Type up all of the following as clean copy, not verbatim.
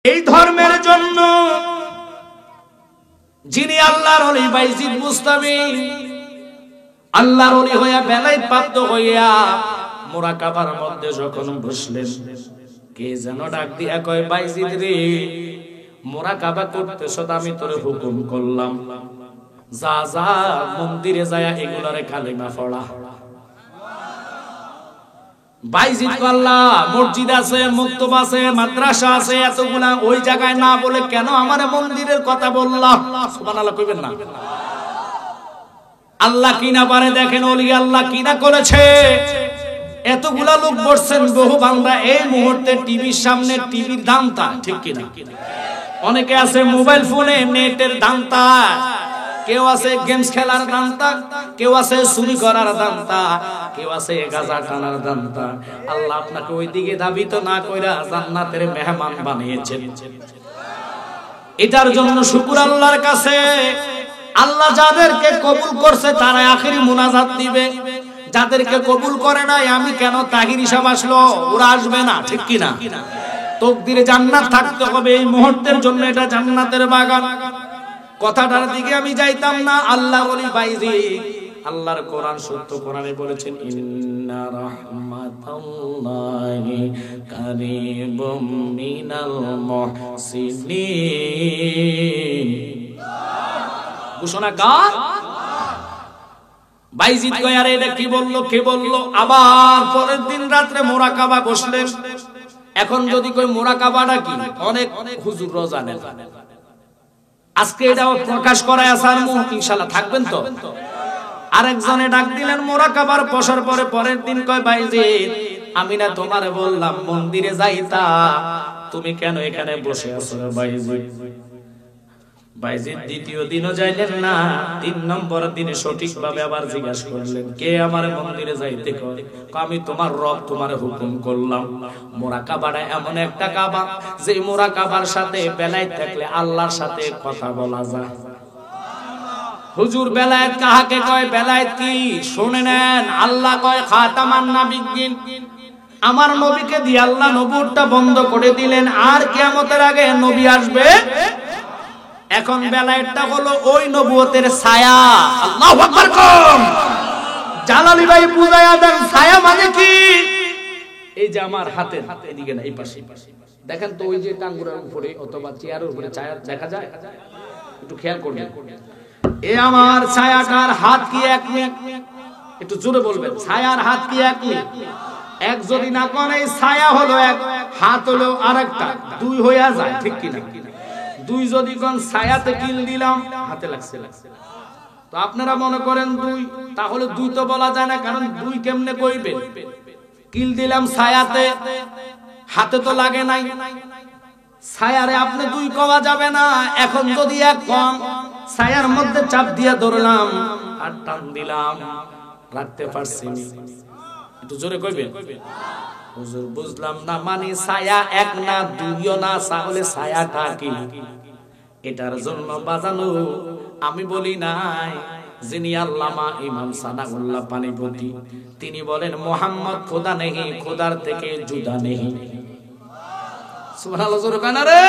এই ধর্মের জন্য যিনি আল্লাহর ওলি বাইজিদ মুস্তামি আল্লাহর ওলি হইয়া বেলায়েত প্রাপ্ত হইয়া মুরাকাবার মধ্যে যখন বসলেন, কে যেন ডাক দিয়া কয়, বাইজিদ রে, মুরাকাবা করতেছ, আমি তোরে হুকুম করলাম, যা যা মন্দিরে যায় এগুলারে কালিমা পড়া। বাইজিদ আল্লাহ মসজিদ আছে, মক্তব আছে, মাদ্রাসা আছে, এতগুলা ওই জায়গায় না বলে কেন আমার মন্দিরের কথা বললাম? সুবহানাল্লাহ কইবেন না? আল্লাহ কি না পারে দেখেন, ওলি আল্লাহ কি না করেছে। এতগুলা লোক বসছেন, বহু বান্দা এই মুহূর্তে টিভির সামনে, টিভির দামতা, ঠিক কিনা? অনেকে আছে মোবাইল ফোনে নেটের দামতা, কেউ আছে গেমস খেলার দামতা, কেউ আছে চুরি করার দামতা, কেউ আছে গাঁজা টানার দামতা। আল্লাহ আপনাকে ওই দিকে ধাবিত না কইরা জান্নাতের মেহমান বানিয়েছেন। এটার জন্য শুকর আল্লাহর কাছে। আল্লাহ যাদেরকে কবুল করছে তারা আখেরি মুনাজাত দিবে, যাদেরকে কবুল করে নাই, আমি কেন তাহির হিসাব আসলো, ওরা আসবে না, ঠিক কিনা? তকদিরে জান্নাত থাকতে হবে এই মুহূর্তের জন্য, এটা জান্নাতের বাগান। কথাটার দিকে আমি যাইতাম না। আল্লাহ ওলি বাইজিদ, আল্লাহর কোরআন সত্য কোরআনে বলেছেন, ইন্না রাহমাতাল্লাহি কারীবুম মিনাল মুহসিনিন। ঘোষণা কার? বাইজিদ কয়, আরে এটা কি বললো, কে বললো? আবার পরের দিন রাত্রে মুরাকাবা বসলেন। এখন যদি কই মুরাকাবাটা কি, অনেক হুজুররা জানেন। আজকে এটাও প্রকাশ করায় আসার ইনশাআল্লাহ থাকবেন তো। আরেকজনে ডাক দিলেন মুরাকাবার বসার পরে পরের দিন কয়, বাইজিদ আমি না তোমারে বললাম মন্দিরে যাইতা, তুমি কেন এখানে বসে আছো? বাইজিদ দ্বিতীয় দিনও যাইলেন না। 3 নম্বর দিনে সঠিকভাবে আবার জিজ্ঞাসা করলেন, কে আমার মন্দিরে যাইতে কয়? আমি তোমার রব, তোমারে হুকুম করলাম। মুরাকাবাটা এমন একটা কাবা যে মুরাকাবার সাথে বেলায়েত থাকলে আল্লাহর সাথে কথা বলা যায়। হুজুর বেলায়েত কাহাকে কয়? বেলায়েত কি শুনে নেন। আল্লাহ কয় খাতামান নাবিয়্যিন, আমার নবীকে দিয়ে আল্লাহ নবুয়তটা বন্ধ করে দিলেন, আর কিয়ামতের আগে নবী আসবে। এখন বেলায়েতটা হলো ওই নবুয়তের ছায়া। আল্লাহু আকবার কম। জালালী ভাই বুঝায়া দেন ছায়া মানে কি? এই যে আমার হাতের এদিকে না, এই পাশে দেখেন তো, ওই যে টাঙ্গুরের উপরে অথবা চেয়ারের উপরে ছায়া দেখা যায়, একটু খেয়াল করবেন। এ আমার ছায়াটার হাত কি এক মিনিট? একটু জোরে বলবেন, ছায়ার হাত কি এক মিনিট? এক যদি না কোন, এই ছায়া হলো এক, হাত হলো আরেকটা, 2 হইয়া যায়, ঠিক কিনা? 2 যদি কোন ছায়াতে কিল দিলাম, হাতে লাগছে। তো আপনারা মনে করেন 2, তাহলে 2 তো বলা যায় না, কারণ 2 কেমনে কইবেন? কিল দিলাম ছায়াতে, হাতে তো লাগে নাই, ছায়ারে আপনি 2 কওয়া যাবে না। এখন যদি এক কম, ছায়ার মধ্যে চাপ দিয়া ধরলাম আর টান দিলাম, রাখতে পারছি না। একটু জোরে কইবেন। হুজুর বুঝলাম না, মানে ছায়া এক না, 2ও না, তাহলে ছায়াটা কি? এটার জন্য বাজানো আমি বলি নাই। যিনি আল্লামা ইমাম সানাউল্লাহ পানিপতি, তিনি বলেন মুহাম্মদ খোদা নেহি, খোদার থেকে জুদা নেহি। সুবহানাল্লাহ, জোরে কানা রে।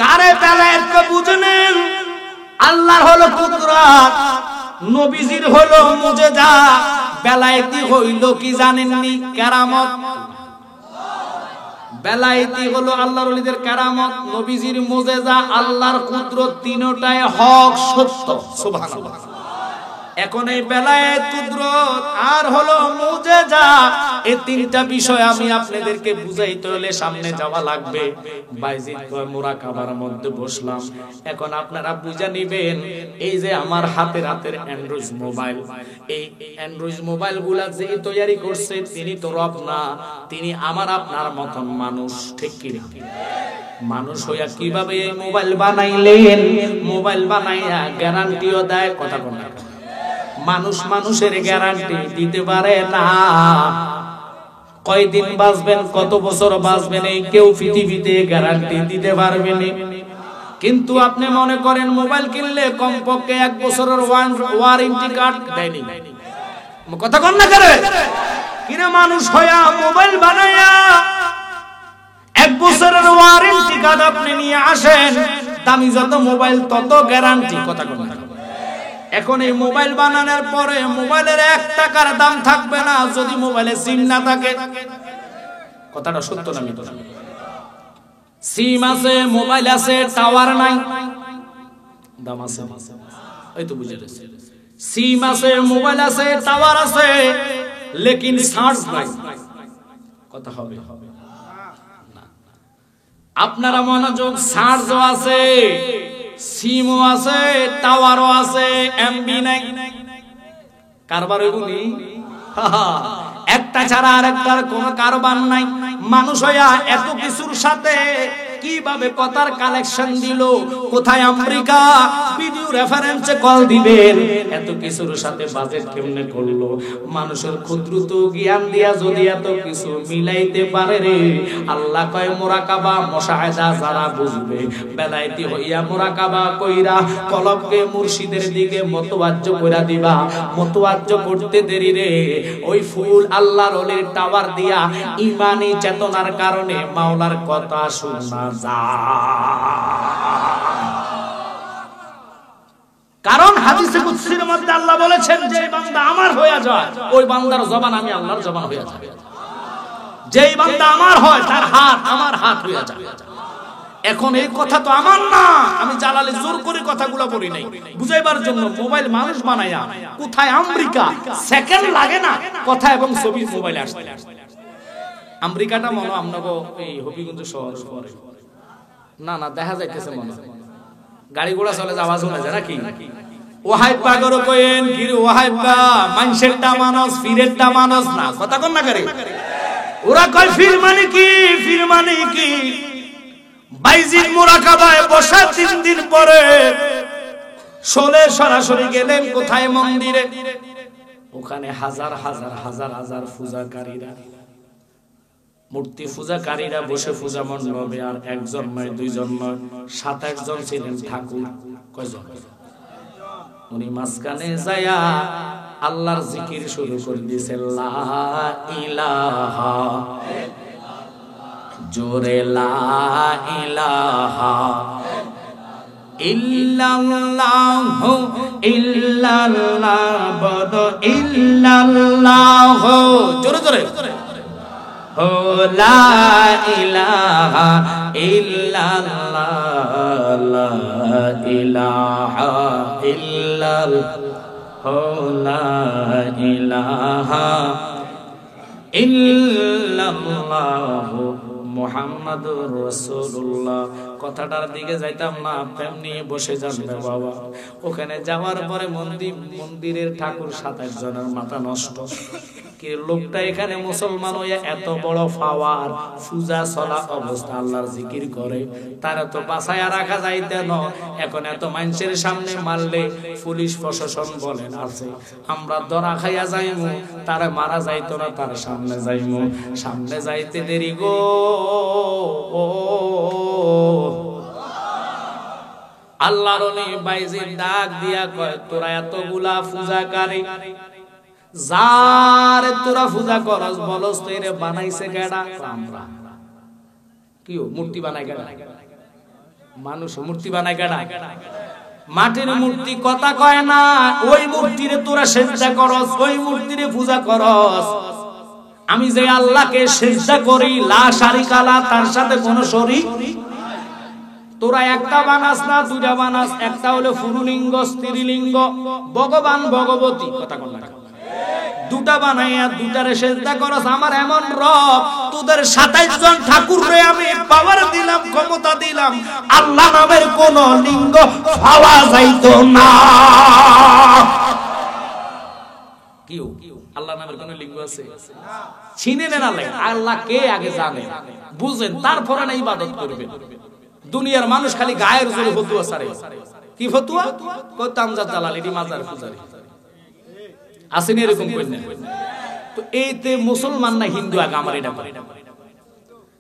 কারে বেলায়েত কো বুঝেন? আল্লাহর হলো কুদরত, নবীজির হলো মুজিজা, বেলায়েতি হইল কি জানেননি? কেরামত। বেলায়েতি হলো আল্লাহর ওলিদের কেরামত, নবীজির মুজিজা, আল্লাহর কুদরত, তিনটাই হক, সত্য। সুবহানাল্লাহ। এখন এই বেলায়েত, কুদরত আর হলো মুজিজা, এই 3টা বিষয় আমি আপনাদেরকে বুঝাইতে হলে সামনে যাওয়া লাগবে। বাইজিদ কয় মুরাকাবার মধ্যে বসলাম। এখন আপনারা বুঝে নেবেন, এই যে আমার হাতের অ্যান্ড্রয়েড মোবাইল, এই অ্যান্ড্রয়েড মোবাইলগুলা যে তৈরি করছে তিনি তো রব না, তিনি আমার আপনার মতন মানুষ, ঠিক কি না? মানুষ হইয়া কিভাবে এই মোবাইল বানাইলেন? মোবাইল বানাইয়া গ্যারান্টিও দেয়, কথা বলেন। মানুষ মানুষের গ্যারান্টি দিতে পারে না। কয়দিন বাঁচবেন, কত বছর বাঁচবেন, এই কেউ পৃথিবীতে গ্যারান্টি দিতে পারবে না। কিন্তু আপনি মনে করেন মোবাইল কিনলে কমপক্ষে 1 বছরের ওয়ারেন্টি কার্ড দেয়নি, কথা কন না করে? কিনা মানুষ হইয়া মোবাইল বানায়া 1 বছরের ওয়ারেন্টি কার্ড আপনি নিয়ে আসেন, দামি যত মোবাইল তত গ্যারান্টি। কথা বলেন। এখন এই মোবাইল বানানোর পরে মোবাইলের 1 টাকার দাম থাকবে না যদি মোবাইলে সিম না থাকে। কথাটা সত্য না মিথ্যা? সিম আছে, মোবাইল আছে, টাওয়ার নাই, দাম আছে। এই তো বুঝে গেছে। সিম আছে, মোবাইল আছে, টাওয়ার আছে, লেকিন চার্জ নাই। কথা হবে না? আপনারা মনোযোগ, চার্জও আছে, সিমও আছে, টাওয়ারও আছে, এমবি নাই। কারবার এগুলি একটা ছাড়া আরেকটার কোনো কারবার নাই। মানুষ হইয়া এত কিছুর সাথে কিভাবে কথার কালেকশন দিল, কোথায় আমেরিকা ভিডিও রেফারেন্সে কল দিবেন, এত কিছুর সাথে বাজেট কেমনে করলো। মানুষের ক্ষুদ্রত জ্ঞান দিয়া যদি এত কিছু মিলাইতে পারে রে, আল্লাহ কয় মুরাকাবা মুশাহাদা যারা বুঝবে, বেলায়েতি হইয়া মুরাকাবা কইরা কলবকে মুর্শিদের দিকে মতওয়াজ্জ কইরা দিবা। মতওয়াজ্জ করতে দেরি রে, ওই ফুল আল্লাহর ওলির টাওয়ার দিয়া ঈমানি চেতনার কারণে মাওলার কথা শোনা কারণ হাদিসে কুদসির মধ্যে আল্লাহ বলেছেন, যে বান্দা আমার হয়ে যায় ওই বান্দার জবান আমি আল্লাহর জবান হয়ে যায়। যেই বান্দা আমার হয় তার হাত আমার হাত হয়ে যায়। এখন এই কথা তো আমার না, আমি জালালে জোর করে কথাগুলো বলি নাই বুঝাইবার জন্য। মোবাইল মানুষ বানায়া কোথায় আমেরিকা, সেকেন্ড লাগে না কথা এবং ছবি মোবাইলে আসছে। আমেরিকাটা মনে আপনাকে এই হবিগঞ্জ শহর শহরে না না দেখা যাইতেছে, মনে গাড়ি ঘোড়া চলে আওয়াজ শোনা যায় নাকি? ওহাইবা গরো কইেন কি রে ওহাইবা, মানসেরটা মানুষ ফিরেরটা মানুষ না। কথা কোন না করে ওরা কয় ফির মানে কি, ফির মানে কি। বাইজিদ মুরাকাবায় বসা 3 দিন পরে শোলে সরাসরি গেলেন কোথায়? মন্দিরে। ওখানে হাজার হাজার হাজার হাজার পূজাকারীরা, মূর্তি পূজাকারীরা বসে পূজা মণ্ডপে। আর একজন নয়, 2 জন নয়, 7-8 জন ছিলেন ঠাকুর। কয়জন? উনি মাঝখানে যায়া আল্লাহর জিকির শুরু করে দিয়েছে, লা ইলাহা জোরে লা ইলাহা ইল্লাল্লাহু ইল্লাল্লাহ বলো ইল্লাল্লাহ জোরে জোরে ও লা ইলাহা ইল্লাল্লাহ লা ইলাহা ইল্লাল্লাহ লা ইলাহা ইল্লাল্লাহ মুহাম্মাদুর রাসূলুল্লাহ। কথাটার দিকে যাইতাম না, প্রেম নিয়ে বসে যাবে বাবা। ওখানে যাওয়ার পরে মন্দিরের ঠাকুর 7-8 জনের মাথা নষ্ট। কি লোকটা এখানে মুসলমান হইয়া এত বড় পাওয়ার, পূজা চলা অবস্থা আল্লাহর জিকির করে, তারা তো বাঁচায়া রাখা যাইতে না। এখন এত মানুষের সামনে মারলে পুলিশ প্রশাসন বলেন আছে, আমরা ধরা খাইয়া যাইমু, তারা মারা যাইতো না, তার সামনে যাইমু। সামনে যাইতে দেরি গো, আল্লাহর ওলি বাইজিদ ডাক দিয়া কয়, তোরা এতগুলা পূজাকারী যার তোরা পূজা করস, বলস তো এরে বানাইছে কেডা? আমরা। কি মূর্তি বানাই কেডা? মানুষ মূর্তি বানাই কেডা? মাটির মূর্তি কথা কয় না। ওই মূর্তিরে তোরা সেজদা করস, ওই মূর্তিরে পূজা করস। আমি যে আল্লাহকে সেজদা করি, লা শারিকা লা, তার সাথে কোনো শরীক। তোরা একটা বানাস না, 2টা বানাস। একটা হলো পুরুলিঙ্গ স্ত্রীলিঙ্গ, ভগবান ভগবতী। কথা কন না, 2টা বানাইয়া 2টারে সেজদা করস। আমার এমন রব, তোদের 27 জন ঠাকুররে আমি পাওয়ার দিলাম, ক্ষমতা দিলাম, আল্লাহ নামের কোন লিঙ্গ পাওয়া যাইতো না। কিও আল্লাহ নামের কোন লিঙ্গ আছে? চিনে নেন আল্লাহ কে আগে জানে, বুঝেন, তারপরে না ইবাদত করবেন। দুনিয়ার মানুষ খালি গায়ের জোরে ফতুয়া ছাড়ে। কি ফতুয়া? কইতাম যা জালাল এটি মাজার পূজারি আসেন, এরকম করেন। তো এইতে মুসলমান না হিন্দু আগে আমার এটা করে,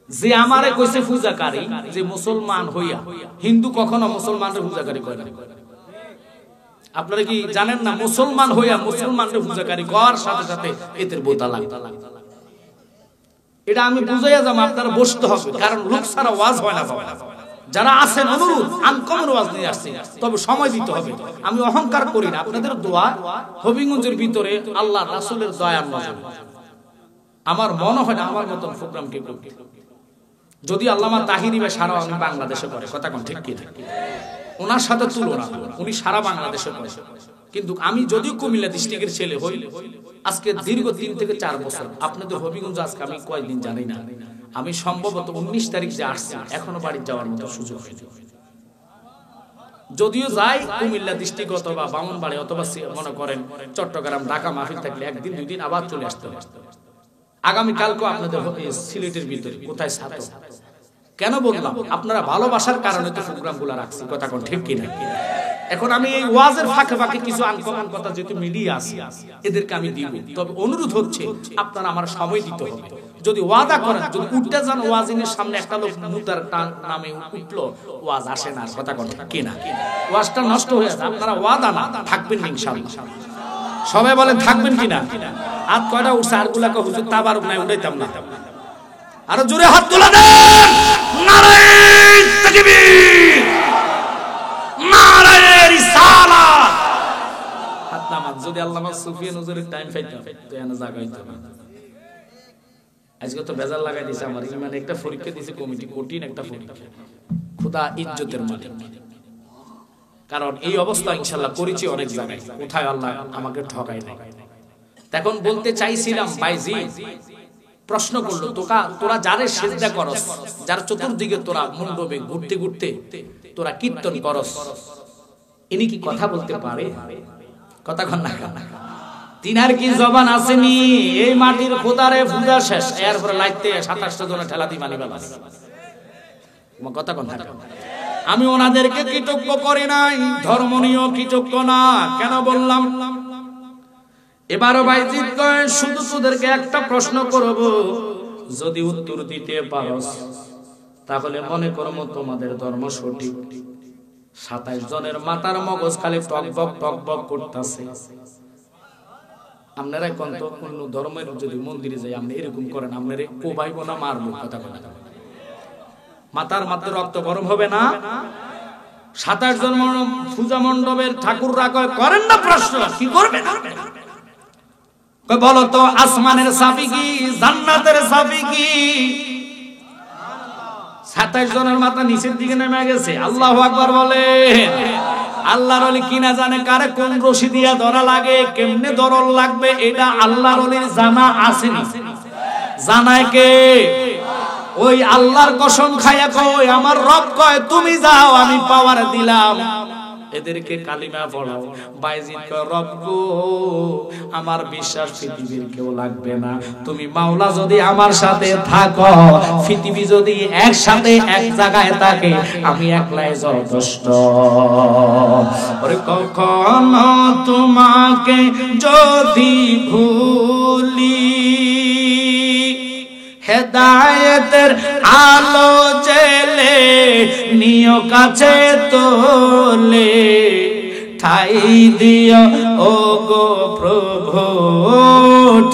যে আমারে কইছে পূজাকারী, যে মুসলমান হইয়া হিন্দু কখনো মুসলমানের পূজাকারী করে না। আপনারা কি জানেন না? মুসলমান হইয়া মুসলমানের পূজাকারী করার সাথে সাথে এদের বোতা লাগা। এটা আমি বুঝাইয়া যাবো, আপনারা বসতে হবে, কারণ লোক ছাড়া ওয়াজ হয় না বাবা। যারা আছেন অনুরোধ আনকমন ওয়াজ নিয়ে আসছি, তবে সময় দিতে হবে। আমি অহংকার করি না, আপনাদের দোয়া হবিগঞ্জের ভিতরে আল্লাহ রাসূলের দয়ার নজর আমার মনে হয় না আমার মতন প্রোগ্রাম কে করবে। যদি আল্লামা তাহিরি বা সারা বাংলাদেশে করে, কথা কোন ঠিক কি? ওনার সাথে তুলনা, উনি সারা বাংলাদেশে করে। কিন্তু আমি যদিও কুমিল্লা ডিস্ট্রিক্টের ছেলে হই, আজকে দীর্ঘ 3 থেকে 4 বছর আপনাদের হবিগঞ্জ আজকে আমি কয়েকদিন জানি না, আমি সম্ভবত 19 তারিখ যে আসছি এখনো বাড়ি যাওয়ার মতো সুযোগ হয়নি। যদিও যাই কুমিল্লা ডিস্ট্রিক্ট অথবা বামনবাড়ি অথবা মনে করেন চট্টগ্রাম ঢাকা মাহফিল থাকলে 1 দিন 2 দিন আবার চলে আসতে হবে। আগামী কালকে আপনাদের সিলেটের ভিতরে কোথায় ছাত্র কেন বললাম, আপনারা ভালোবাসার কারণে তো প্রোগ্রামগুলো রাখছি, কথা কোন ঠিক কিনা? এখন আমি এই ওয়াজের ফাঁকে ফাঁকে কিছু আনকমন কথা যেহেতু মিডিয়া আছে এদেরকে আমি দিব, তবে অনুরোধ হচ্ছে আপনারা আমার সময় দিতে হবে। যদি ওয়াদা করেন, যদি উঠতে যান ওয়াজিনের সামনে একটা লোক মুতার নামে উঠলো, ওয়াজ আসে না, কথা কোন ঠিক কিনা? ওয়াজটা নষ্ট হয়ে যায়। আপনারা ওয়াদা না থাকবেন ইনশাআল্লাহ, সবাই বলেন থাকবেন কিনা? হাত কয়টা উঠছে আর গুলাকে হুজুর তাবারুক নাই উঠাইতাম না, আরো জোরে হাত তোলা দেন। নারায়ে তাকবীর, নারায়ে রিসালাত। হাত নামান। যদি আল্লামা সুফিয়ান হুজুরের টাইম পাইতাম তো এনে জাগাইতো না। আজকে তো বেজার লাগাই দিয়েছে আমার ইমানে, একটা পরীক্ষা দিয়েছে কমিটি, কঠিন একটা পরীক্ষা, খোদা ইজ্জতের মালিক। কারণ এই অবস্থা ইনশাআল্লাহ করেছি অনেক জায়গায়, কোথায় আল্লাহ আমাকে ঠকায় নাই। তখন বলতে চাইছিলাম ভাইজি প্রশ্ন করলো, তোরা যারে সিজদা করস, যার চতুর্দিকে তোরা মণ্ডপে ঘুরতে ঘুরতে তোরা কীর্তন করস, ইনি কি কথা বলতে পারে? কথা কন না, তিনার কি জবান আসেনি? এই মাটির খোদারে পূজা শেষ, এরপরে লাইতে 27 জন ঠেলা দি মানি বাবা, কথা কন না। আমি ওনাদেরকে কৃতজ্ঞ করি নাই, ধর্ম নিয়েও কৃতজ্ঞ না। কেন বললাম? এবারও বাইজিদ কয় শুধু তোদেরকে একটা প্রশ্ন করব, যদি উত্তর দিতে পারস তাহলে মনে করবো তোমাদের ধর্ম সঠিক। 27 জনের মাথার মগজ খালি টকবক করতেছে। আপনারা কোন তো অন্য ধর্মের যদি মন্দিরে যাই আপনি এরকম করেন, আপনারে কোবাইব না মারবো, কথা বলে মাথার মাত্র রক্ত গরম হবে না? 27 জন পূজা মণ্ডপের ঠাকুররা করেন না প্রশ্ন, কি করবেন? বলো তো আসমানের চাবি কি, জান্নাতের চাবি কি? 27 জনের মাথা নিচের দিকে নেমে গেছে। আল্লাহু আকবার বলে। আল্লাহর ওলি কিনা জানে কারে কোন রশি দিয়া ধরা লাগে, কেমনে ধরল লাগবে, এটা আল্লাহর ওলির জানা আসেনি। জানায় কে? ওই আল্লাহর কসম খায়া কয় আমার রব কয় তুমি যাও আমি পাওয়ার দিলাম। এদেরকে কালিমা পড়াও। বাইজিদ কয় রব গো আমার বিশ্বাস পৃথিবীর কেউ লাগবে না, তুমি মাওলা যদি আমার সাথে থাকো, পৃথিবী যদি একসাথে এক জায়গায় থাকে আমি একলাই যথেষ্ট। ওরে কখনো তোমাকে যদি ভুলি, হেদায়েতের আলো জেলে নিও কাছে তোলে, ঠাই দিও ও গো প্রভু,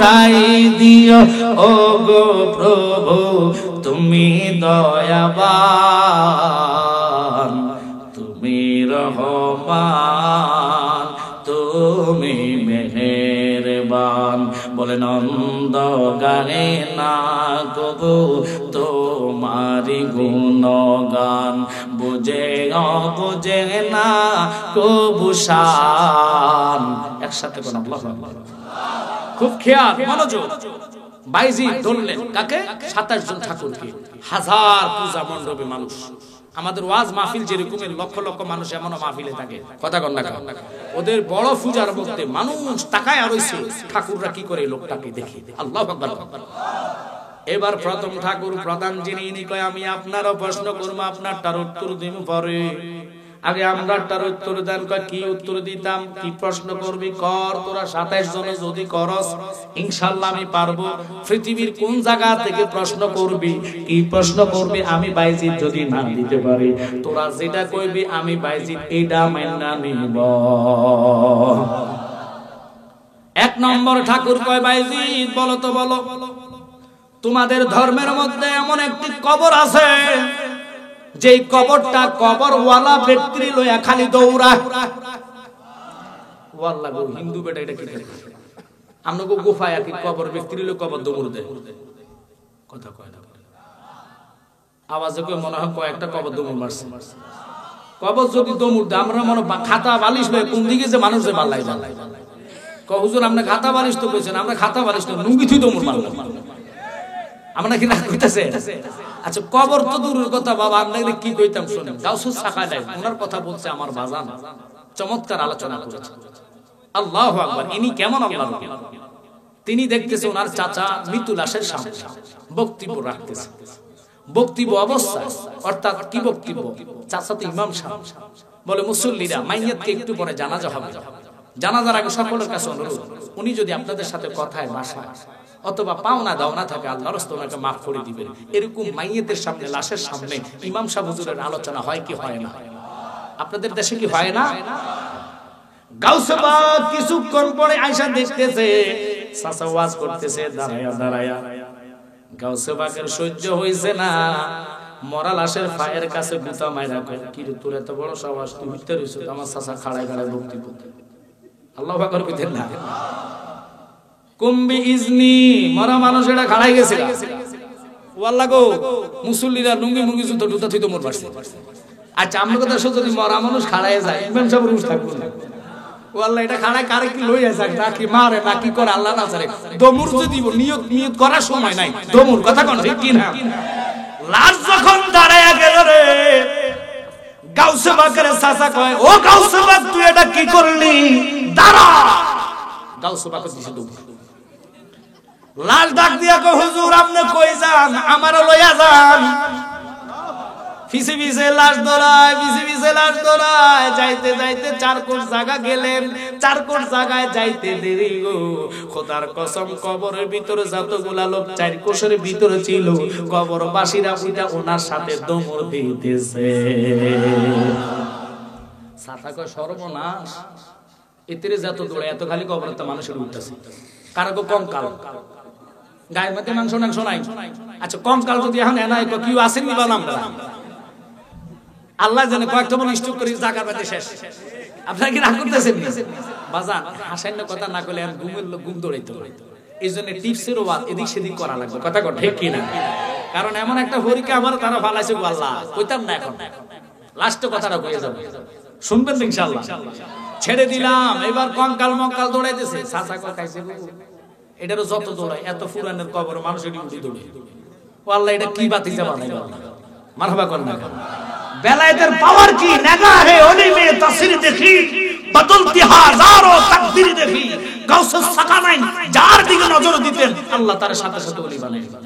ঠাই দিও ও গো প্রভু, তুমি দয়াবান, তুমি রহমান, তুমি মেহেরবান। বলে নন্দ গানে না কবু তোমারি গুণগান, বুঝে বুঝে না কবু শান। একসাথে কোন আল্লাহু আকবার। খুব খেয়াল মনোযোগ। বাইজিদ ধরলেন কাকে? 27 জন ঠাকুরকে। হাজার পূজা মণ্ডপে মানুষ। আমাদের ওয়াজ মাহফিল যেরকমের লক্ষ লক্ষ মানুষ এমন মাহফিলে থাকে, কথা কন না। ওদের বড় পূজার মধ্যে মানুষ তাকায় আর রইছে ঠাকুররা কি করে লোকটাকে দেখে। আল্লাহু আকবার। এবার প্রথম ঠাকুর প্রধান যিনি ইনি কয় আমি আপনারও প্রশ্ন করবো, আপনারটার উত্তর দিব পরে, আগে আমরাটার উত্তর দেন। কয় কি উত্তর দিতাম? কি প্রশ্ন করবি কর, তোরা 27 জনে যদি করস ইনশাআল্লাহ আমি পারবো। পৃথিবীর কোন জায়গা থেকে প্রশ্ন করবি, কি প্রশ্ন করবি, আমি বাইজিদ যদি না দিতে পারি তোরা যেটা কইবি আমি বাইজিদ এটা মাইনা নিব। 1 নম্বর ঠাকুর কয় বাইজিদ বলো তো বলো, তোমাদের ধর্মের মধ্যে এমন একটি কবর আছে যেই কবরটা কবরওয়ালা ব্যক্তি লইয়া খালি দৌড়ায়। ওয়াল্লাহ গো হিন্দু বেটা এটা কি করে? আমরা গো গুফায় কি কবর ব্যক্তি লইয়া কবর দৌড় দেয়? কথা কয় না, আওয়াজে কই মনে হয় কয়েকটা কবর দৌড় মারছে। কবর যদি দৌড় দেয় আমরা মনে খাতা বালিশ লয়ে কোন দিকে যে মানুষ যে বালাই যায়। কয় হুজুর আপনি খাতা বালিশ তো কইছেন, আমরা খাতা বালিশ তো লুঙ্গি থুই দৌড় মারলাম। আমরা কি রাগ কইতাছে? আচ্ছা কবর তো দূরের কথা বাবা, আপনাদের কি কইতাম শুনেন। গাউসুস সাকালাই ওনার কথা বলছে আমার বাজান, চমৎকার আলোচনা করেছে। আল্লাহু আকবার। ইনি কেমন আল্লাহর নবী? তিনি দেখতেছে ওনার চাচা মৃত্যু লাশের সামনে বক্তব্য রাখতেছে। বক্তব্য অবস্থা অর্থাৎ কি বক্তব্য? চাচা তো ইমাম সাহেব বলে মুসল্লিরা মাইয়াতকে একটু পরে জানাজা হবে, জানাজার আগে সকলের কাছে অনুরোধ, উনি যদি আপনাদের সাথে কথায় ভাষায় অথবা পাওনা দাওনা থাকে আল্লাহর রাস্তায় ওনাকে মাফ করে দিবেন। এরকম মাইয়াতের সামনে লাশের সামনে ইমাম সাহেব হুজুরের আলোচনা হয় কি হয় না? আপনাদের দেশে কি হয় না? গাউসে পাক কিছুক্ষণ পরে আয়েশা দেখতেছে চাচা ওয়াজ করতেছে দাঁড়ায়া দাঁড়ায়া। গাউসে পাকের সহ্য হইছে না, মরা লাশের পায়ের কাছে গুতা মাইরা কয় কি রে তোর এত বড় সাহস, তুই মিথ্যা কইছিস? আমার চাচা খাড়ায় খাড়ায় বক্তব্য আল্লাহু আকবার কইতেন না। কুম্বি ইজনি মরা মানুষ এটা খাড়াই গেছে। ওয়াল্লাহ গো মুসল্লিরা লুঙ্গি মুঙ্গি জুতো টুতা থুই তো মোর পারছে। আচ্ছা আমরা কথা যদি মরা মানুষ খাড়ায় যায় ইমাম সাহেব রুশ থাকবো না। ওয়াল্লাহ এটা খাড়ায় কারে কি লইয়া যাক নাকি মারে নাকি করে আল্লাহ না জানে। দমুর যদি দিব নিয়ত করার সময় নাই। দমুর কথা কোন ঠিক কি না? লাশ যখন দাঁড়ায়া গেল রে গাউসে পাকের চাচা কয় ও গাউসে পাক তুই এটা কি করলি? দাঁড়া। গাউসে পাক দিছে দৌড়। লাশ ডাক দিয়া কয় হুজুর আপনি কই যান? আমারে লইয়া যান। পিছে পিছে লাশ দৌড়ায়, পিছে পিছে লাশ দৌড়ায়। যাইতে যাইতে 4 কোট জায়গা গেলেন। 4 কোট জায়গায় যাইতে দেরি গো। খোদার কসম কবরের ভিতরে যতগুলা লোক 4 কোষের ভিতরে ছিল কবরবাসীরা উঠা ওনার সাথে দমর দিতেছে। সাথা কয় সর্বনাশ, এতে যত দৌড়ে এত খালি কবরতে মানুষের উঠতেছে। কারো কঙ্কাল গায়ের মধ্যে মাংস মাংস নাই। আচ্ছা কঙ্কাল যদি এখন এনাই কি আসেনি বললাম আমরা আল্লাহ জানে কয়েকটা মনে স্টক করে জায়গার মধ্যে শেষ। আপনারা কি রাগ করতেছেন? বাজান হাসান্য কথা না করলে ঘুমের ঘুম দৌড়াইতে হয়। এই জন্য টিপসের ওয়াজ এদিক সেদিক করা লাগবে। কথা কর ঠিক কিনা? কারণ এমন একটা হরিকে আমার তারা ফালাইছে আল্লাহ কইতাম না, এখন লাস্ট কথাটা কয়ে যাবে, শুনবেন ইনশাআল্লাহ। ছেড়ে দিলাম, এবার কঙ্কাল মঙ্কাল দৌড়াইতেছে। চাচা খাইছে এটারও যত দৌড়ায় এত ফুরানের কবর মানুষের উঠি দৌড়ে। ও আল্লাহ এটা কি বাতিজা বানাই মারহাবা কর না। বেলায়েতের পাওয়ার কি নাগা হে ওলি মে তাসির দেখি বদলতি হাজারো তাকদীর দেখি। গাউসুস সাকানাইন যার দিকে নজর দিতেন আল্লাহ তার সাথে সাথে ওলি বানাই দিতেন।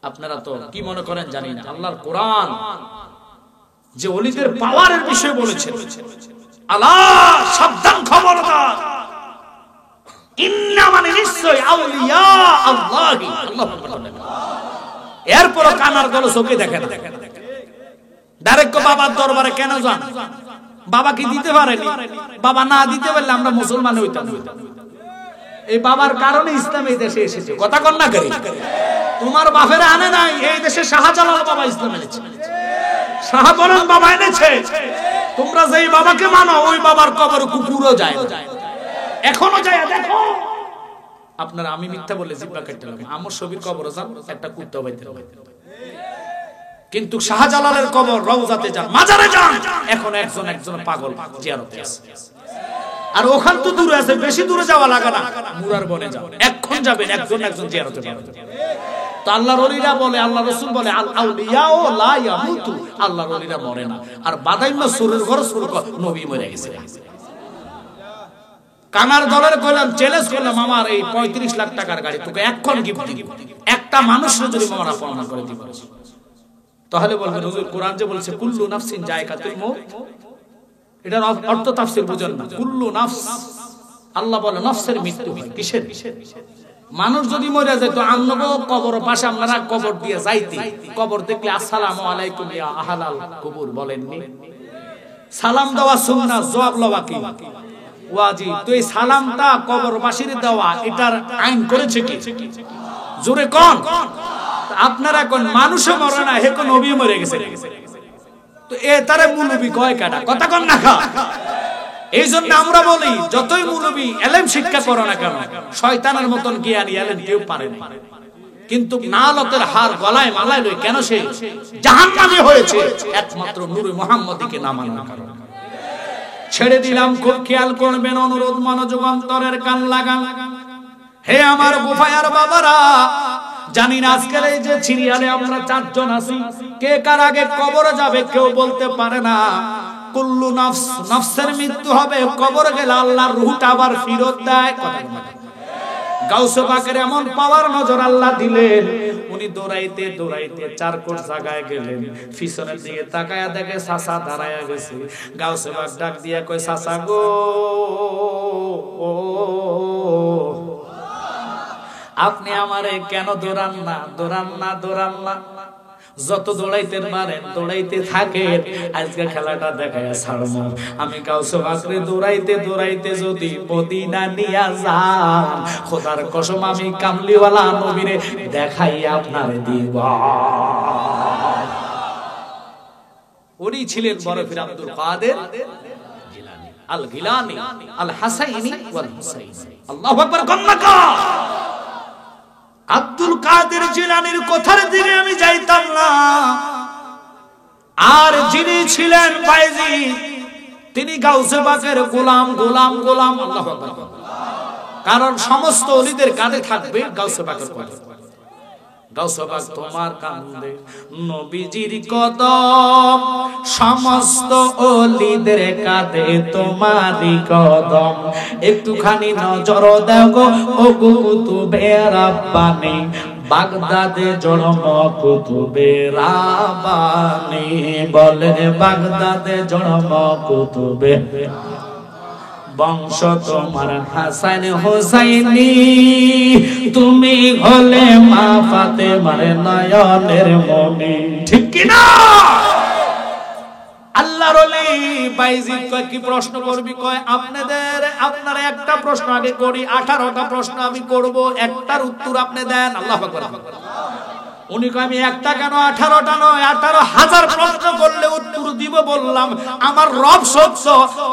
আপনারা তো কি মনে করেন জানি না, আল্লাহর কোরআন যে ওলিদের পাওয়ারের বিষয় বলেছে, আল্লাহ সাবধান খবরদার, ইন্না মানে নিশ্চয় আউলিয়া আল্লাহি। আল্লাহু আকবার। এরপর কানার গলো চোখে দেখে না। ডাইরেক্ট বাবার দরবারে কেন যান? বাবা কি দিতে পারেনি? বাবা না দিতে পারলে আমরা মুসলমান হইতাম। এই বাবার কারণে ইসলাম এই দেশে এসেছে। কথা কন না করি? তোমার বাপের আনে নাই, এই দেশে শাহজালাল বাবা ইসলাম এনেছে, শাহজালাল বাবা এনেছে। তোমরা যেই বাবাকে মানো ওই বাবার কবরে কুকুরও যায়, এখনো যায়। দেখো আপনারা, আমি মিথ্যা বলে জিব্বা কাটতে লাগবে। আমার ছবির কবরে যান, একটা কুত্তা বাইতে হবে। কিন্তু শাহজালালের কবর রওজাতে যান, মাজারে যান, এখন একজন পাগল জিয়ারতে আছে। আর ওখান তো দূরে আছে, বেশি দূরে যাওয়া লাগে না, মুরার বনে যান, এখন যাবেন একজন জিয়ারতে পাবেন। তো আল্লাহর ওলিরা বলে, আল্লাহ রাসূল বলে আল আউলিয়াউ লা ইয়ামুতু, আল্লাহর ওলিরা মরে না। আর বাদাইমা সুরের ঘর সুর নবী মরে গেছে। কানার দলের কইলাম, চ্যালেঞ্জ করলাম, আমার এই 35 লাখ টাকার গাড়ি তোকে এখন গিফট দিব, একটা মানুষের যদি মারা অপমান করে দিতে পারিস। তাহলে বলবেন হুজুর কোরআন যে বলছে কুল্লু নাফসিন যায়কাতুল মউত, এটার অর্থ তাফসীর বুঝেন না। কুল্লু নাফস, আল্লাহ বলে নফসের মৃত্যু হয়। কিসের? মানুষ যদি মরে যায় তো আমনগো কবর পাশে আপনারা কবর দিয়ে যাইতে, কবর দেখলে আসসালামু আলাইকুম ইয়া আহলাল কবর বলেননি? সালাম দেওয়া সুন্নাত, জবাব লওয়া কি ওয়াজিব। তো এই সালামটা কবরবাসীর দেওয়া, এটার আইন করেছে কি? জোরে কোন? আপনারা কোন মানুষে মরে না, হে কোন নবী মরে গেছে। তো এ তারে মুলবি কয় কাটা, কথা কন না খা। এই জন্য আমরা বলি যতই মুলবি এলেম শিক্ষা করো না কেন, শয়তানের মতন জ্ঞানী এলেম কেউ পারে না। কিন্তু নালতের হার গলায় মালায় লই কেন সে জাহান্নামী হয়েছে? একমাত্র নূরে মুহাম্মদীকে না মানার কারণে। ছেড়ে দিলাম, খুব খেয়াল করবেন, অনুরোধ, মনোযোগ, অন্তরের কান লাগান। হে আমার বুফায়ার বাবারা, জানি না আজকের এই যে সিরিয়ালে আমরা 4 জন আছি, কে কার আগে কবরে যাবে কেউ বলতে পারে না। কুল্লু নফস, নফসের মৃত্যু হবে, কবরে গেলে আল্লাহর রূহটা আবার ফেরত দেয়। গাউসে পাকের এমন পাওয়ার নজর আল্লাহ দিলেন, উনি দৌড়াইতে দৌড়াইতে 4 কোট জায়গায় গেলেন, পিছনের দিকে তাকায়া দেখে চাচা দাঁড়ায়া গেছে। গাউসে পাক ডাক দিয়া কয়, চাচা গো, আপনি আমারে কেন দৌড়ান না, দৌড়ান না, দৌড়ান না। যত দৌড়াইতে পারেন দৌড়াইতে থাকেন, আজকে খেলাটা দেখায়া ছাড়ব। আমি গাউসে পাকরে দৌড়াইতে দৌড়াইতে যদি মদিনা নিয়া যান, খোদার কসম আমি কামলিওয়ালা নবীরে দেখাই আপনারে দিব। উনি ছিলেন বরফির আব্দুল কাদের জিলানী, আল গিলানী, আল হাসাইনি ওয়াল হুসাইনি। আল্লাহু আকবার, কন্নাকা আব্দুল কাদের জিলানীর কথার দিকে আমি যাইতাম না। আর যিনি ছিলেন বাইজিদ, তিনি গাউসে পাকের গোলাম, গোলাম, গোলাম। আল্লাহু আকবার। কারণ সমস্ত ওলিদের কাঁধে থাকবে গাউসে পাকের কথা। গাউসে পাক তোমার কাঁধে নবীজির কদম, সমস্ত ওলিদের কাঁধে তোমারই কদম। একটুখানি নজর দাও গো ও কুতুবে রাব্বানি, বাগদাদে জন্ম কুতুবে রাব্বানি। বলে বাগদাদে জন্ম কুতুবে, বংশ তোমার হাসান হোসাইনি, তুমি হলে মা ফাতেমার নয়নের মনি। ঠিক কি না? আল্লাহর ওলি বাইজিদ কয় কি প্রশ্ন করবি? কয় আপনারা একটা প্রশ্ন আগে করি, 18টা প্রশ্ন আমি করব, একটার উত্তর আপনি দেন। আল্লাহু আকবার। উনি কয় আমি একটা কেন, 18টা নয়, 18,000 প্রশ্ন করলে উত্তর দিব বললাম। আমার রব সত্য,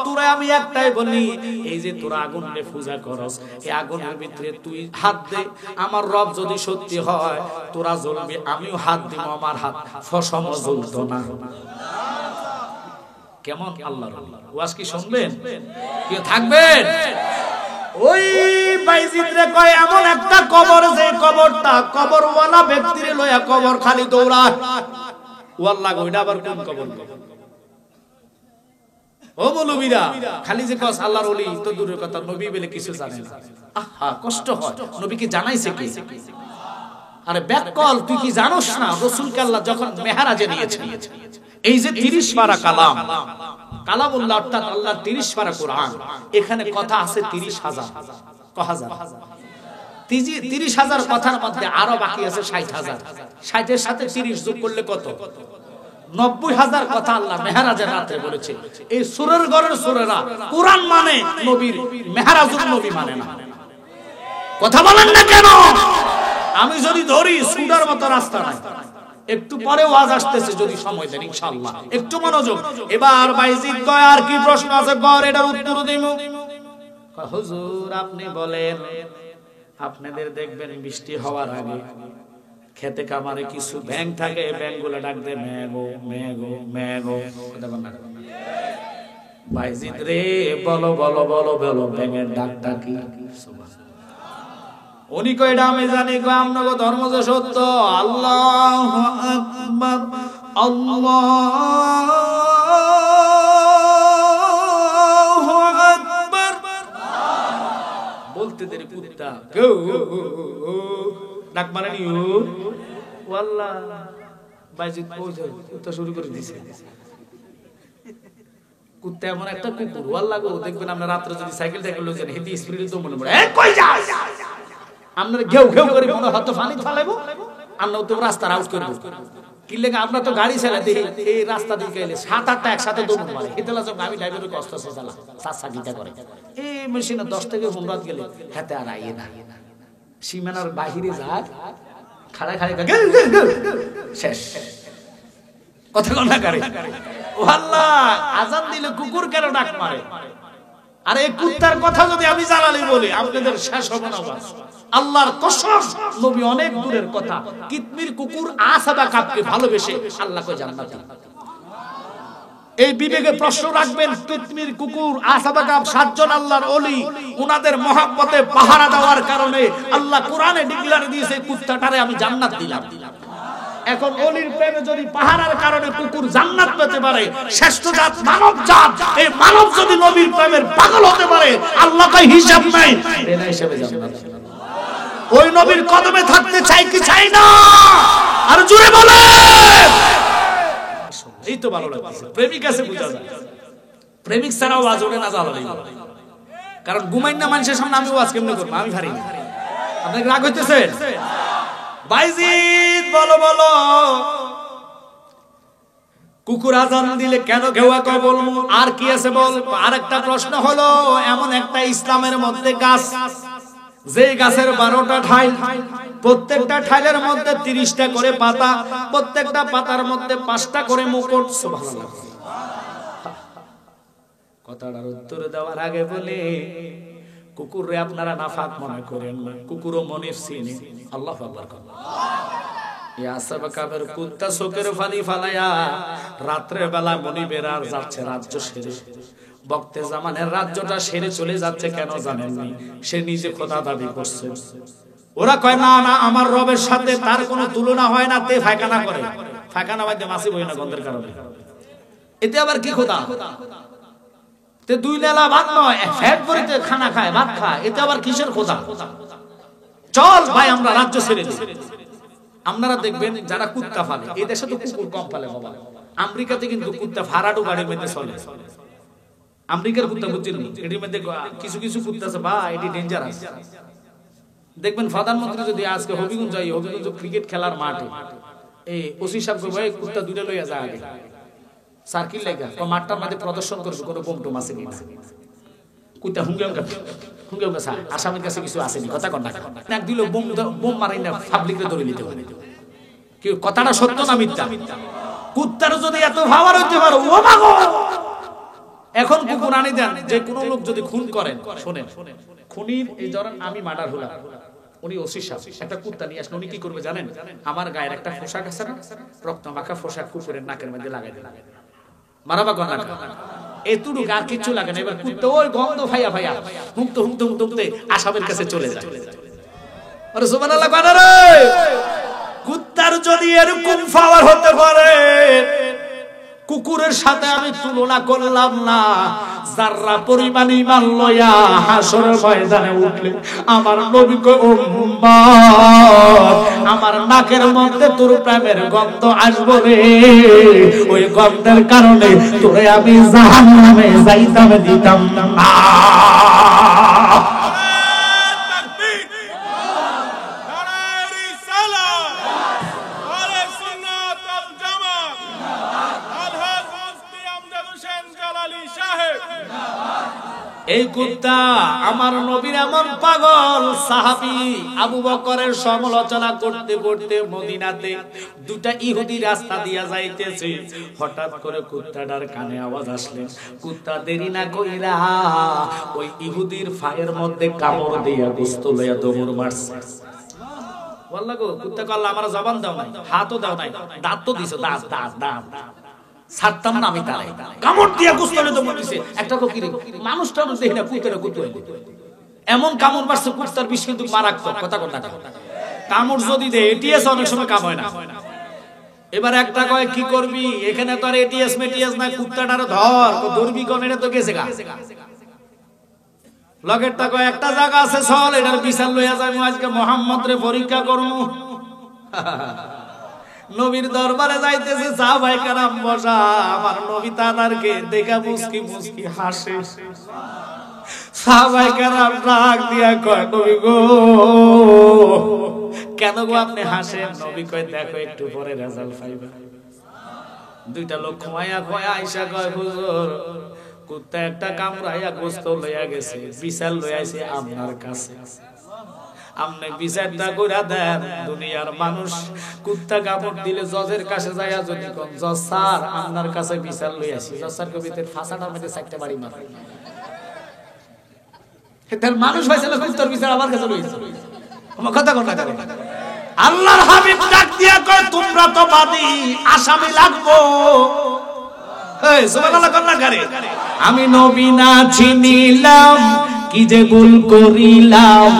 তোরা আমি একটাই বলি, এই যে তোরা আগুনে পূজা করস, এই আগুনের ভিতরে তুই হাত দে, আমার রব যদি সত্যি হয় তোরা জ্বলবি, আমিও হাত দিব, আমার হাত ফসম জ্বলতো না। কেমন আল্লাহর ওয়াজ কি শুনবেন? কি থাকবেন? ওই বাইজিদ রে কয় এমন একটা কবর, যে কবরটা কবরওয়ালা ব্যক্তিরে লয়া কবর খালি দৌড়ায়। ওয়াল্লাহ গো, এটা আবার কোন কবর? ও মৌলবীরা খালি যে কস আল্লাহর ওলি, তো দূরের কথা নবী বলে কিছু জানে না। আহা কষ্ট হয়, নবীকে জানাইছে কি? আরে ব্যাককল, তুই কি জানোস না রাসূলকে আল্লাহ যখন মেহরাজে নিয়েছেন, এই যে 30 পারা কালাম, কালামুল্লাহ অর্থাৎ আল্লাহর 30 পারা কোরআন, এখানে কথা আছে 30,000। কহাজার 30,000 কথার মধ্যে আরো বাকি আছে 60,000। 60-এর সাথে 30 যোগ করলে কত? 90,000 কথা আল্লাহ মেহরাজের রাতে বলেছে। এই সূরার ঘরের সূরারা কোরআন মানে নবীর, মেহরাজুল নবী মানে না। কথা বলেন না কেন? আমি যদি ধরি সুরার মতো রাস্তা নাই, একটু পরে ওয়াজ আসতেছে, যদি সময় দেন ইনশাআল্লাহ। একটু মনোযোগ। এবার বাইজিদ কয় আর কি প্রশ্ন আছে কর, এটার উত্তর দিমু। হুজুর আপনি বলেন, আপনাদের দেখবেন বৃষ্টি হওয়ার আগে খেতে কামারে কিছু ব্যাঙ থাকে, ব্যাঙগুলো ডাক দেয় মেঘো মেঘো মেঘো। বাইজিদ রে বলো বলো বলো বলো, ব্যাঙের ডাকটা কি? উনি কয় এটা আমি জানি, কয় আপনাকে ধর্ম যে সত্য। আল্লাহু আকবার, আল্লাহু আকবার বলতে দেরি কুত্তা ডাক মারেনি। ওয়াল্লাহ বাইজিদ কুত্তা শুরু করে দিছে। কুত্তা এমন একটা কুকুর, ওয়াল্লাহ গো, দেখবেন আমরা রাত্রে যদি সাইকেল টাইকেল লোক জানি হেঁটে স্পিডে তো মনে পড়ে কই যাস, আমরা ঘেউ ঘেউ করে মনে হয়তো পানি ফালাইবো, আমরা তো রাস্তা আউট করবো। কি লেগে আমরা তো গাড়ি চালাই দেখি এই রাস্তা দিকে এলে 7-8টা একসাথে দৌড় মারে, হেতেলা যখন আমি ড্রাইভারের কষ্ট আছে চালা 4 করে এই মেশিনে 10 থেকে 15 গেলে হাতে আর আইয়ে না। সীমানার বাহিরে যায় খাড়া খাড়া শেষ কথা কোন করে ও আল্লাহ আজান দিলে কুকুর কেন ডাক মারে আর এই কুত্তার কথা যদি আমি জানালি বলি আপনাদের শেষ হবে না বাস আল্লাহর কসম নবী অনেক দূরের কথা কিতমির কুকুর আসাবা কাপকে ভালোবেসে আল্লাহকে জান্নাত এই বিবেকে প্রশ্ন রাখবেন কিতমির কুকুর আসাবা কাপ সাতজন আল্লাহর ওলি উনাদের মহব্বতে পাহারা দেওয়ার কারণে আল্লাহ কোরআনে ডিক্লেয়ার দিয়েছে কুত্তাটারে আমি জান্নাত দিলাম এখন ওলির প্রেমে যদি পাহারার কারণে কুকুর জান্নাত পেতে পারে শ্রেষ্ঠ জাত মানব জাত এই মানব যদি নবীর প্রেমের পাগল হতে পারে আল্লাহ কই হিসাব নাই বেনা হিসাবে জান্নাত ওই নবীর কদমে থাকতে চাই কি চাই না আর জোরে বলে এই তো ভালো লাগছে প্রেমিক আছে বুঝা যায় প্রেমিক ছাড়া ওয়াজ ওঠে না জালালি কারণ ঘুমাই না মানুষের সামনে আমি ওয়াজ কেমনে করব আমি পারি না আপনাদের রাগ হইতেছে বাইজিদ বলো বলো কুকুর আজান দিলে কেন ঘেওয়া কয় বলবো আর কি আছে বল আরেকটা প্রশ্ন হলো এমন একটা ইসলামের মধ্যে গাছ যে গাছের 12টা ঠাইল প্রত্যেকটা ঠাইলের মধ্যে 30টা করে পাতা প্রত্যেকটা পাতার মধ্যে 5টা করে মুকুট সুবহানাল্লাহ কথাটার উত্তর দেওয়ার আগে বলে কুকুরে আপনারা নাফাক মনে করেন না কুকুরও মনে চিনে আল্লাহু আকবার এই আসহাবে কাফের কুত্তা চোখের পানি ফালায়া রাতের বেলা মনিবের আর যাচ্ছে রাজ্য সেরে বক্তে জামানের রাজ্যটা সেরে চলে যাচ্ছে কেন জানেন না সে নিজে খোদা দাবি করছে ওরা কয় না না আমার রবের সাথে তার কোনো তুলনা হয় না তে ফায়খানা করে ফায়খানা বাইতে মাসি বই না গন্ধের কারণে এতে আবার কি খোদা তে দুই লেলা ভাত নয় ফ্যাট ভরিতে খানা খায় ভাত খায় এতে আবার কিসের খোদা চল ভাই আমরা রাজ্য ছেড়ে দিই আপনারা দেখবেন যারা কুত্তা পালে এই দেশে তো কুকুর কম পালে বাবা আমেরিকাতে কিন্তু কুত্তা ফারাডু গাড়ির মধ্যে চলে আমেরিকার কুত্তা বুঝছেন এটির মধ্যে কিছু কিছু কুত্তা আছে বা এটি ডেঞ্জারাস দেখবেন প্রধানমন্ত্রী যদি আজকে হবিগঞ্জ যাই হবিগঞ্জ ক্রিকেট খেলার মাঠে এই ওসি সাহেব ভাই কুত্তা দুইটা লইয়া যায় আগে সার্কিল লাগা তো মাঠটার মধ্যে প্রদর্শন করছে কোনো বোম টোম আছে কিনা কুত্তা হুঙ্গেও গেছে আসামের কাছে কিছু আসেনি কথা কন না এক দিল বোম মারাই না পাবলিকরে ধরে নিতে পারে কি কথাটা সত্য না মিথ্যা কুত্তার যদি এত ভাবার হইতে পারো ও মাগো এখন কুকুর আনি দেন যে কোন লোক যদি খুন করেন শুনেন খুনির এই ধরেন আমি মার্ডার হলাম উনি ওসি সাহেব একটা কুত্তা নিয়ে আসলে উনি কি করবে জানেন আমার গায়ের একটা পোশাক আছে না রক্ত মাখা পোশাক কুকুরের নাকের মধ্যে লাগাই দিলাম মারাবা গনা এতটুকু আর কিছু লাগে না এবার কুত্তা ওই গন্ধ ভাইয়া ভাইয়া হুমতে হুমতে হুমতে হুমতে আসামের কাছে চলে যায় আরে সুবহানাল্লাহ কানা রে কুত্তার যদি এরকম পাওয়ার হতে পারে কুকুরের সাথে আমি তুলনা করলাম না যারা পরিমাণ ঈমান লয়া হাসরের ময়দানে উঠলে আমার নবী কয় উম্মত আমার নাকের মধ্যে তোর প্রেমের গন্ধ আসবে রে ওই গন্ধের কারণে তোরে আমি জাহান্নামে যাইতাম দিতাম না এই কুত্তা আমার নবীর এমন পাগল সাহাবী আবু বকরের সমালোচনা করতে করতে মদিনাতে দুটা ইহুদি রাস্তা দিয়া যাইতেছে হঠাৎ করে কুত্তাটার কানে আওয়াজ আসলে কুত্তা দেরি না কইরা ওই ইহুদির ফায়ের মধ্যে কামড় দিয়া গোশত লইয়া দৌড় মারছে বললা গো কুত্তা কল আমার জবান দাও নাই হাতও দাও নাই দাঁত তো দিছো দাঁত দাঁত দাঁত ছাড়তাম না আমি তারে কামড় দিয়া গোশতলে দৌড় দিছে একটা তো কি মানুষটা দেখি না কুত্তারে কুত্তা এমন কামড় মারছে কুত্তার বিষ কিন্তু মারাত্মক কথা কথা কামড় যদি দে এটিএস অনেক সময় কাম হয় না এবার একটা কয় কি করবি এখানে তো আর এটিএস মেটিএস না কুত্তাটারে ধর ধরবি কোন এটা তো গেছে গা লগেরটা কয় একটা জায়গা আছে চল এটার বিচার লইয়া যাই আজকে মুহাম্মদ রে পরীক্ষা করব নবীর দরবারে যাইতেছে সাহাবায়ে কেরাম বসা আমার নবী তাদেরকে দেখা মুস্কি মুস্কি হাসে সাহাবায়ে কেরাম রাগ দিয়া কয় নবী গো কেন গো আপনি হাসেন নবী কয় দেখো একটু পরে রেজাল্ট পাইবা দুইটা লোক খোয়া খোয়া আয়েশা কয় হুজুর কুত্তা একটা কামড়াইয়া গোশত লইয়া গেছে বিচার লইয়া আইছে আপনার কাছে আপনি বিচারটা কইরা দেন। দুনিয়ার মানুষ কুত্তা কামড় দিলে জজের কাছে যাইয়া যদি কোন জজ স্যার আপনার কাছে বিচার লই আসি, জজ স্যার কবিতে ফাঁসাটা মধ্যে চারটা বাড়ি মারে, তার মানুষ হইছিল কুত্তার বিচার আমার কাছে লইছে। আমার কথা কোন না করে আল্লাহর হাবিব ডাক দিয়া কয় তোমরা তো বাদী, আসামি লাগবো। এই সুবহানাল্লাহ কোন না করে আমি নবী না চিনিলাম কি যে ভুল করিলাম,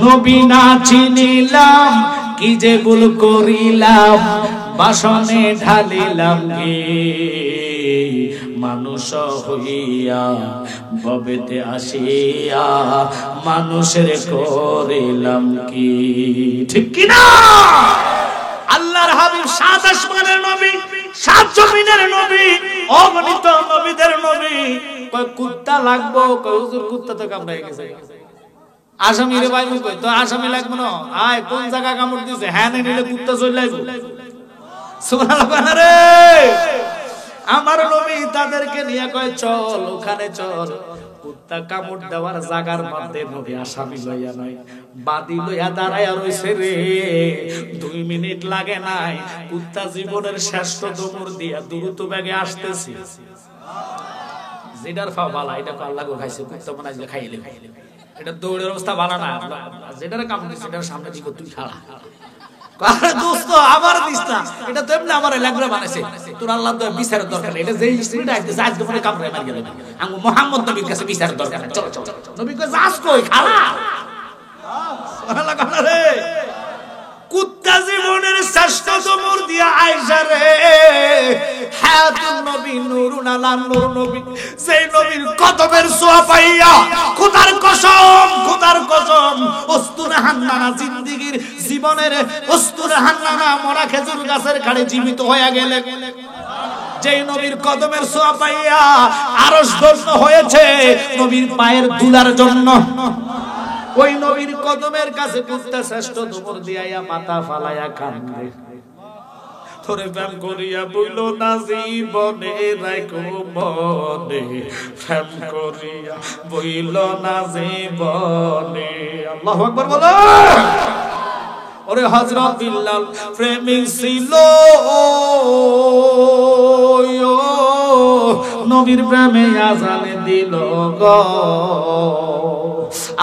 নবী না চিনিলাম কি যে ভুল করিলাম, বাসনে ঢালিলাম গে মানুষ হইয়া ভবেতে আসিয়া মানুষের করিলাম কি, ঠিক কি না? আল্লাহর হাবিব সাত আসমানের নবী, সাত জমিনের নবী, অগণিত নবীদের নবী। কয় কুত্তা লাগবো, কয় হুজুর কুত্তা তো কামড়ায় গেছে। আসামি রে ভাই কই তো আসামি লাগবে না, আয় কোন জায়গা কামড় দিছে, হ্যাঁ নিলে কুত্তা চলে আইবো। সুবহানাল্লাহ রে আমার নবী তাদেরকে নিয়ে কয় চল ওখানে চল, কুত্তা কামড় দেওয়ার জায়গার মধ্যে নবী আসামি লইয়া নাই, বাদী লইয়া দাঁড়ায়া রইছে রে। 2 মিনিট লাগে নাই, কুত্তা জীবনের শ্রেষ্ঠ দমড় দিয়া দ্রুত বেগে আসতেছে। যেটার ফা বালা এটা আল্লাহ গো খাইছে, কুত্তা মনে হয় খাইলে এটা দৌড়ের অবস্থা বালা না, যেটার কামড় দিছে সেটার সামনে দিকে তুই খাড়া। আরে দোস্ত আবার দিস না, এটা তো এমনি আমার লাগরা বানাইছে, তোর আল্লাহ তো বিচারের দরকার নেই, এটা যেই স্ত্রীটা আইতে আজ তো মনে কামড়ে মার গেল। আমি মুহাম্মদ নবীর কাছে বিচারের দরকার নেই, চল চল নবী কই যাস কই খালা। সুবহানাল্লাহ কানা রে কুত্তা জীবনের শ্রেষ্ঠ দমর দিয়া আয়েশা রে, হায়াতুন নবী নূরুন আলা নূর নবী, সেই নবীর কদমের ছোঁয়া পাইয়া খোদার কসম, খোদার কসম উস্তুরা হান্নানা জিন্দেগীর জীবনের উস্তুরা হান্নানা মরা খেজুর গাছের কাছে জীবিত হয়ে গেলে, যেই নবীর কদমের ছোঁয়া পাইয়া আরশ ধন্য হয়েছে নবীর পায়ের ধুলার জন্য, ওই নবীর কদমের কাছে কুত্তা শ্রেষ্ঠ দমর দিয়াইয়া মাথা ফালাইয়া কান্দে। তোরে প্রেম করিয়া বইল না জীবনে রাখো মনে, প্রেম করিয়া বইল না জীবনে। আল্লাহু আকবার বলো। ওরে হযরত বিল্লাল প্রেমিক ছিল, নবীর প্রেমে আজানে দিল গো,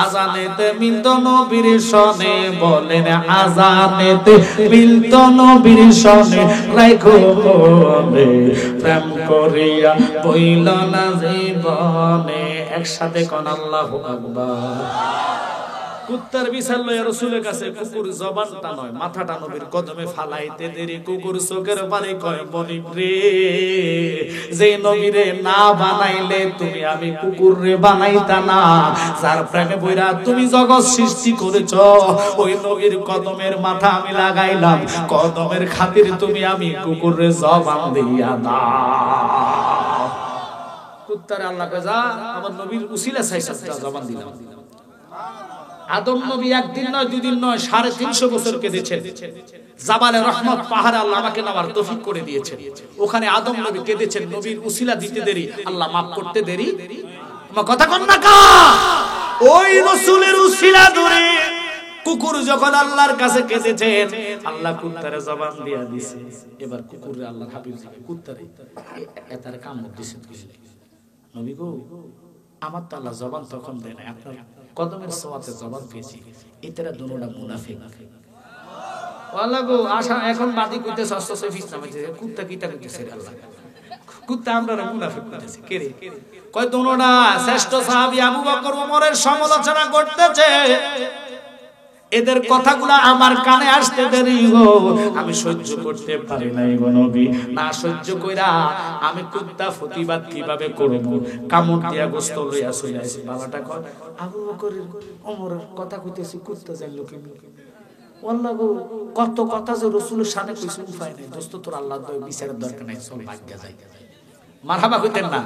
আজানেতে মিলত নবীর সনে, বলেন আজানেতে মিলত নবীর সনে, রাখো মনে প্রেম করিয়া বইল না জীবনে। একসাথে কোন আল্লাহু আকবার। কুত্তার বিচার লইয়া রাসূলের কাছে কুকুর জবানটা নয় মাথাটা নবীর কদমে ফালাইতে দেরি, কুকুর চোখের পানি কয় বনি রে, যে নবীরে না বানাইলে তুমি আমি কুকুর রে বানাইতা না, যার প্রেমে বইরা তুমি জগৎ সৃষ্টি করেছো, ওই নবীর কদমের মাথা আমি লাগাইলাম, কদমের খাতির তুমি আমি কুকুর রে জবান দিয়া দাও। কুত্তারে আল্লাহ কয় যা আমার নবীর উসিলা চাইছা জবান দিলাম। আদম নবী একদিন নয় দুদিন নয় 350 বছর কেঁদেছেন, জাবালে রহমত পাহাড়ে আল্লাহ আমাকে নামার তৌফিক করে দিয়েছেন, ওখানে আদম নবী কেঁদেছেন, নবীর উসিলা দিতে দেরি, আল্লাহ মাফ করতে দেরি। আমার কথা কোন না কা, ওই রাসূলের উসিলা ধরে কুকুর যখন আল্লাহর কাছে কেঁদেছেন, আল্লাহ কুত্তারে জবান দিয়া দিয়েছে। এবার কুকুরে আল্লাহর হাবিব কুত্তারে এটার কামড় দিয়েছেন, নবী গো আমার তো আল্লাহ জবান তখন দেয় না, আপনার কদমের ছোঁয়াতে জবান পেয়েছি, এটারা দুনোটা মুনাফিক। আল্লাহ গো আশা এখন বাদি কইতেছে অস্ত ফিস নামাইছে, কুত্তা কিটা কইতেছে আল্লাহ, কুত্তা আমরা মুনাফিক কইতেছে কে রে? কয় দুনোটা শ্রেষ্ঠ সাহাবী আবু বকর ওমরের সমালোচনা করতেছে, এদের কথাগুলো আমার কানে আসতে দেরি গো, আমি সহ্য করতে পারি নাই গো নবী, না সহ্য কইরা আমি কুত্তা প্রতিবাদ কিভাবে করব, কামড় দিয়া গোশত লইয়া চলে আসি। বাবাটা কয় আবু বকরের ওমরের কথা কইতেছি, কুত্তা জানলো কেমনে? আল্লাহ গো কত কথা যে রাসূলের সামনে কইছে, উপায় নাই দোস্ত, তোর আল্লাহ বিচারের দরকার নাই, চল ভাগ্য যাই। মারহাবা কইতেন না।